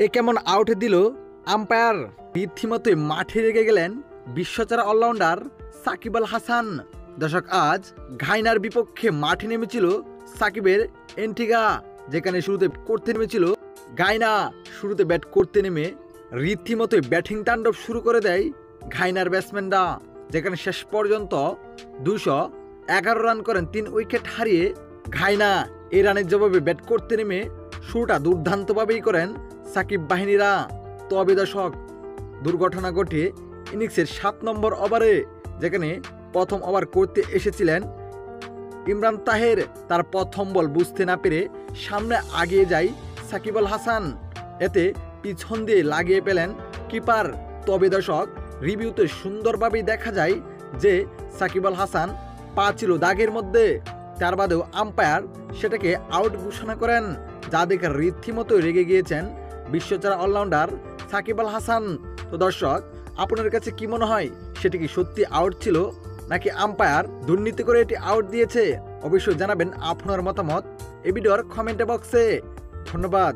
এ কেমন আউট দিল আম্পায়ার। রীতিমতোই মাঠে রেগে গেলেন বিশ্বচারা অলরাউন্ডার সাকিব আল হাসান। দর্শক, আজ ঘাইনার বিপক্ষে মাঠে নেমেছিল সাকিবের এন্টিগা, যেখানে শুরুতে করতে নেমেছিল গাইনা। শুরুতে ব্যাট করতে নেমে রীতিমতোই ব্যাটিং তাণ্ডব শুরু করে দেয় ঘাইনার ব্যাটসম্যানরা, যেখানে শেষ পর্যন্ত 211 রান করেন 3 উইকেট হারিয়ে ঘাইনা। এই রানের জবাবে ব্যাট করতে নেমে শুরুটা দুর্দান্তভাবেই করেন সাকিব বাহিনীরা। তবে দর্শক, দুর্ঘটনা ঘটে ইনিংসের 7 নম্বর ওভারে, যেখানে প্রথম ওভার করতে এসেছিলেন ইমরান তাহের। তার প্রথম বল বুঝতে না পেরে সামনে আগিয়ে যায় সাকিব আল হাসান, এতে পিছন দিয়ে লাগিয়ে পেলেন কিপার। তবে দর্শক, রিভিউতে সুন্দরভাবেই দেখা যায় যে সাকিব আল হাসান পা ছিল দাগের মধ্যে। তার বাদেও আম্পায়ার সেটাকে আউট ঘোষণা করেন, যা দেখে রীতিমতো রেগে গিয়েছেন বিশ্বচারা অলরাউন্ডার সাকিব আল হাসান। তো দর্শক, আপনার কাছে কি মনে হয়, সেটি কি সত্যি আউট ছিল নাকি আম্পায়ার দুর্নীতি করে এটি আউট দিয়েছে? অবশ্যই জানাবেন আপনার মতামত এই ভিডিওর কমেন্ট বক্সে। ধন্যবাদ।